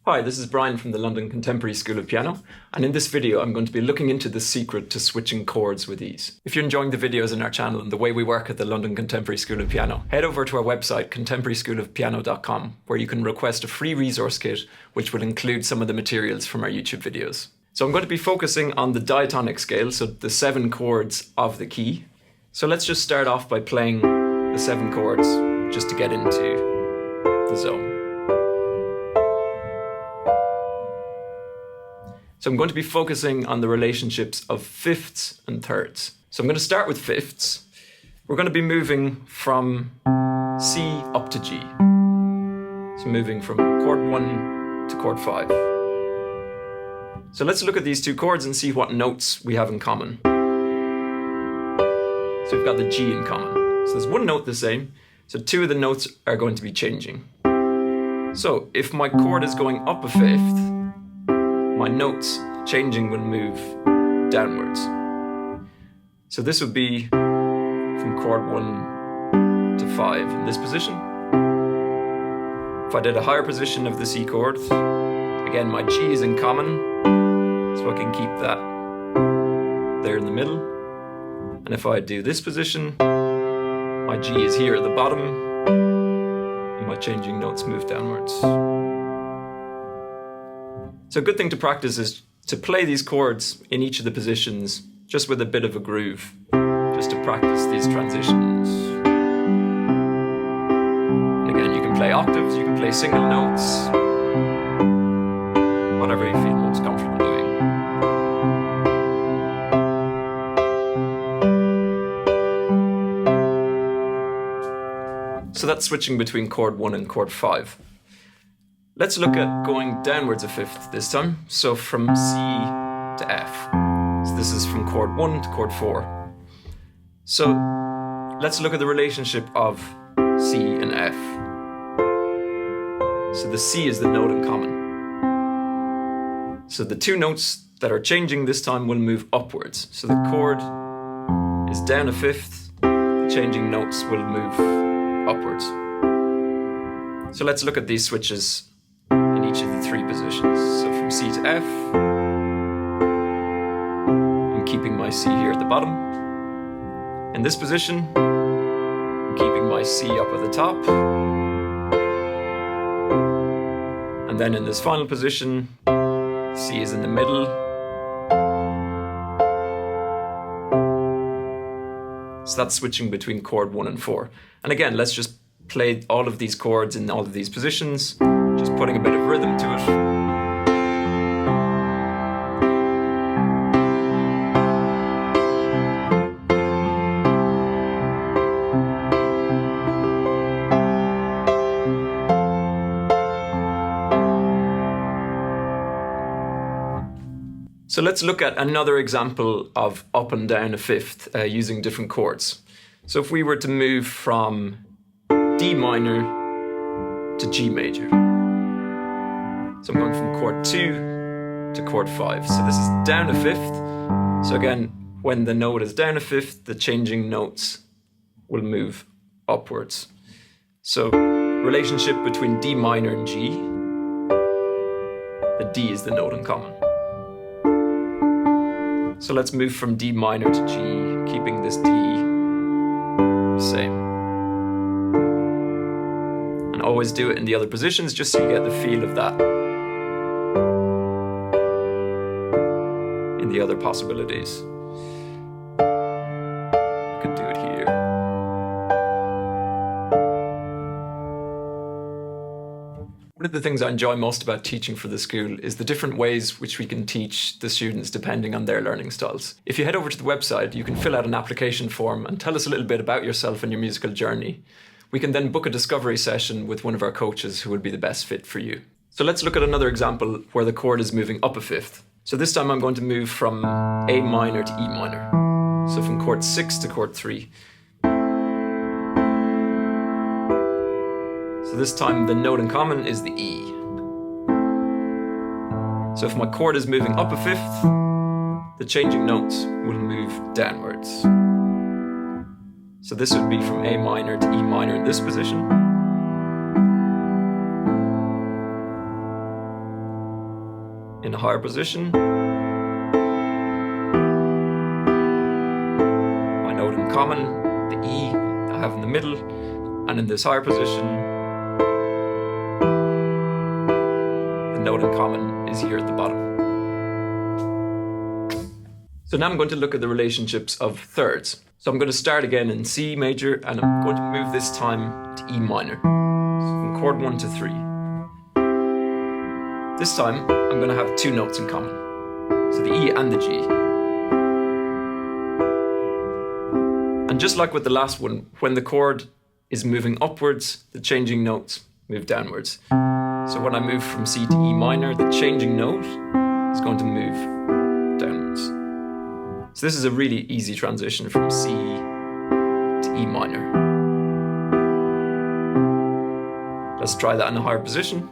Hi, this is Brian from the London Contemporary School of Piano, and in this video I'm going to be looking into the secret to switching chords with ease. If you're enjoying the videos in our channel and the way we work at the London Contemporary School of Piano, head over to our website contemporaryschoolofpiano.com, where you can request a free resource kit which will include some of the materials from our YouTube videos. So I'm going to be focusing on the diatonic scale, so the 7 chords of the key. So let's just start off by playing the 7 chords just to get into the zone. So I'm going to be focusing on the relationships of fifths and thirds. So I'm going to start with fifths. We're going to be moving from C up to G. So moving from chord 1 to chord 5. So let's look at these 2 chords and see what notes we have in common. So we've got the G in common. So there's one note the same, so 2 of the notes are going to be changing. So if my chord is going up a fifth, my notes changing will move downwards. So this would be from chord 1 to 5 in this position. If I did a higher position of the C chord, again my G is in common, so I can keep that there in the middle. And if I do this position, my G is here at the bottom, and my changing notes move downwards. So a good thing to practice is to play these chords in each of the positions, just with a bit of a groove, just to practice these transitions. And again, you can play octaves, you can play single notes, whatever you feel most comfortable doing. So that's switching between chord 1 and chord 5. Let's look at going downwards a fifth this time, so from C to F. So this is from chord 1 to chord 4. So let's look at the relationship of C and F. So the C is the note in common. So the 2 notes that are changing this time will move upwards. So the chord is down a fifth, the changing notes will move upwards. So let's look at these switches in each of the 3 positions. So from C to F, I'm keeping my C here at the bottom. In this position, I'm keeping my C up at the top. And then in this final position, C is in the middle. So that's switching between chord 1 and 4. And again, let's just play all of these chords in all of these positions, just putting a bit of rhythm to it. So let's look at another example of up and down a fifth using different chords. So if we were to move from D minor to G major. So I'm going from chord 2 to chord 5. So this is down a fifth. So again, when the note is down a fifth, the changing notes will move upwards. So relationship between D minor and G. The D is the note in common. So let's move from D minor to G, keeping this D the same. And always do it in the other positions, just so you get the feel of that in the other possibilities. You could do it here. One of the things I enjoy most about teaching for the school is the different ways which we can teach the students depending on their learning styles. If you head over to the website, you can fill out an application form and tell us a little bit about yourself and your musical journey. We can then book a discovery session with one of our coaches who would be the best fit for you. So let's look at another example where the chord is moving up a fifth. So this time I'm going to move from A minor to E minor. So from chord 6 to chord 3. So this time the note in common is the E. So if my chord is moving up a fifth, the changing notes will move downwards. So this would be from A minor to E minor in this position. in a higher position. My note in common, the E, I have in the middle, and in this higher position, the note in common is here at the bottom. So now I'm going to look at the relationships of thirds. So I'm going to start again in C major, and I'm going to move this time to E minor. So from chord 1 to 3. This time, I'm going to have two notes in common. So the E and the G. And just like with the last one, when the chord is moving upwards, the changing notes move downwards. So when I move from C to E minor, the changing note is going to move downwards. So this is a really easy transition from C to E minor. Let's try that in a higher position.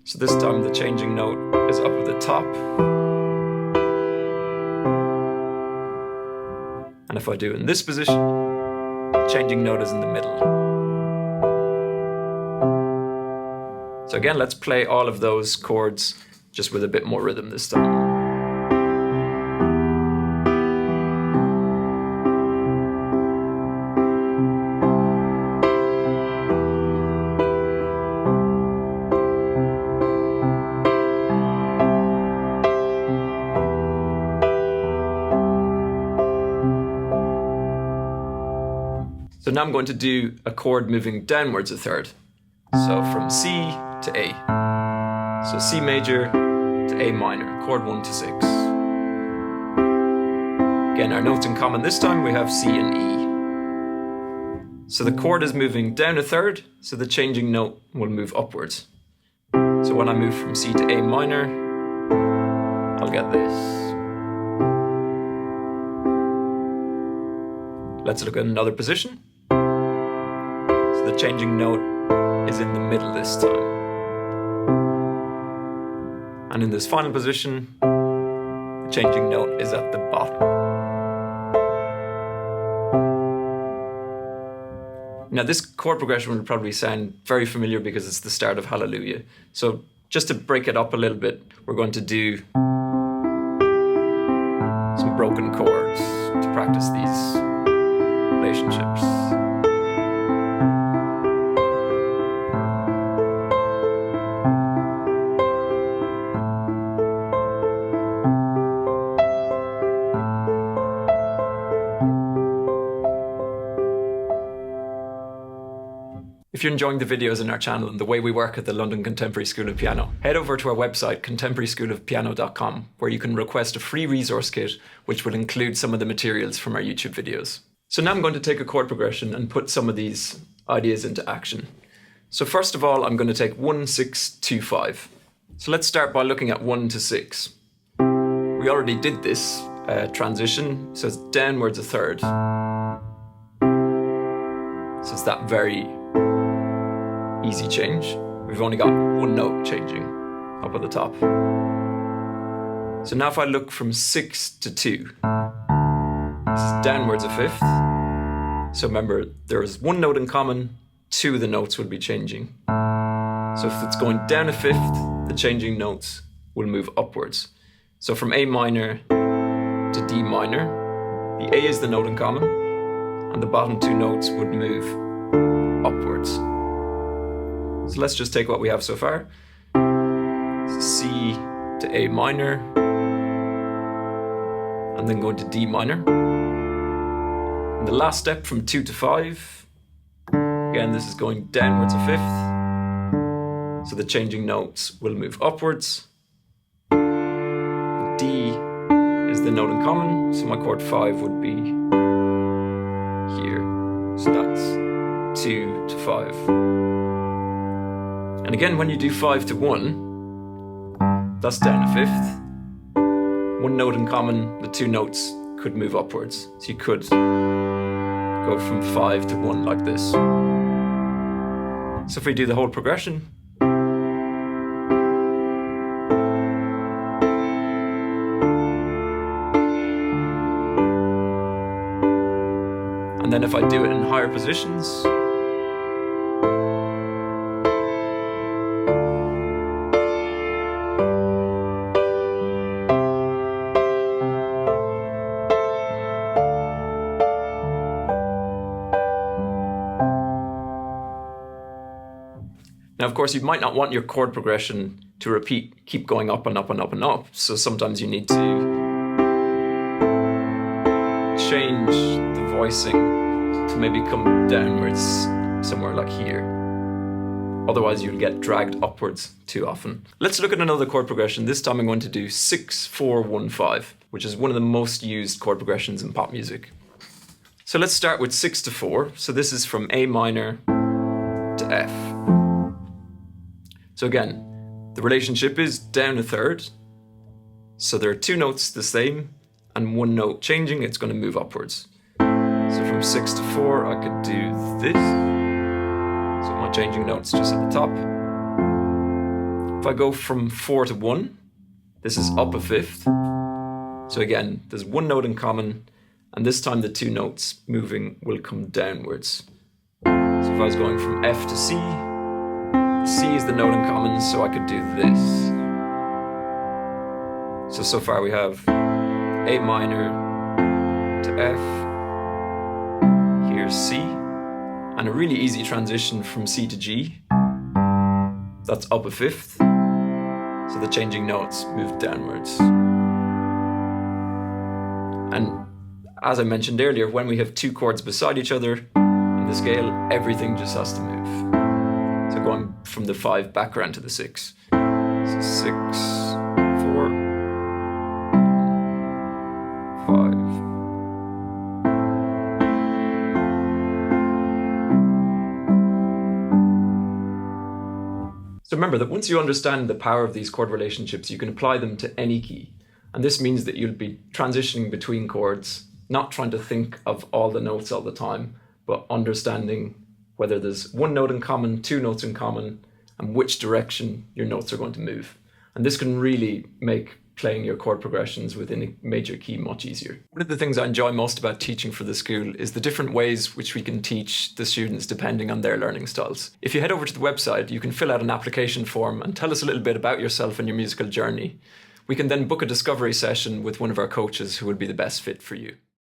So this time the changing note is up at the top. And if I do it in this position, the changing note is in the middle. So again, let's play all of those chords just with a bit more rhythm this time. So now I'm going to do a chord moving downwards a third. So from C to A. So C major to A minor, chord 1 to 6. Again, our notes in common this time, we have C and E. So the chord is moving down a third, so the changing note will move upwards. So when I move from C to A minor, I'll get this. Let's look at another position. The changing note is in the middle this time. And in this final position, the changing note is at the bottom. Now this chord progression will probably sound very familiar because it's the start of Hallelujah. So just to break it up a little bit, we're going to do some broken chords to practice these relationships. If you're enjoying the videos in our channel and the way we work at the London Contemporary School of Piano, head over to our website contemporaryschoolofpiano.com, where you can request a free resource kit which will include some of the materials from our YouTube videos. So now I'm going to take a chord progression and put some of these ideas into action. So first of all, I'm going to take 1, 6, 2, 5. So let's start by looking at 1 to 6. We already did this transition, so it's downwards a third. So it's that very easy change. We've only got one note changing up at the top. So now if I look from 6 to 2, this is downwards a fifth. So remember, there is one note in common, two of the notes will be changing. So if it's going down a fifth, the changing notes will move upwards. So from A minor to D minor, the A is the note in common, and the bottom two notes would move upwards. So let's just take what we have so far. C to A minor, and then going to D minor. And the last step from 2 to 5, again this is going downwards a fifth, so the changing notes will move upwards. The D is the note in common, so my chord 5 would be here. So that's 2 to 5. And again, when you do 5 to 1, that's down a fifth. One note in common, the two notes could move upwards. So you could go from 5 to 1 like this. So if we do the whole progression, and then if I do it in higher positions, Now, of course, you might not want your chord progression to repeat, keep going up and up and up and up. So sometimes you need to change the voicing to maybe come downwards somewhere like here. Otherwise, you'll get dragged upwards too often. Let's look at another chord progression. This time I'm going to do 6-4-1-5, which is one of the most used chord progressions in pop music. So let's start with 6-4. So this is from A minor to F. So again, the relationship is down a third. So there are two notes the same and one note changing, it's going to move upwards. So from 6-4, I could do this. So my changing notes just at the top. If I go from 4-1, this is up a fifth. So again, there's one note in common, and this time the two notes moving will come downwards. So if I was going from F to C, C is the note in common, so I could do this. So far we have A minor to F, here's C, and a really easy transition from C to G. That's up a fifth, so the changing notes move downwards. And as I mentioned earlier, when we have two chords beside each other in the scale, everything just has to move. So going from the 5 back around to the 6. So 6, 4, 5. So remember that once you understand the power of these chord relationships, you can apply them to any key. And this means that you'll be transitioning between chords, not trying to think of all the notes all the time, but understanding whether there's one note in common, two notes in common, and which direction your notes are going to move. And this can really make playing your chord progressions within a major key much easier. One of the things I enjoy most about teaching for the school is the different ways which we can teach the students depending on their learning styles. If you head over to the website, you can fill out an application form and tell us a little bit about yourself and your musical journey. We can then book a discovery session with one of our coaches who would be the best fit for you.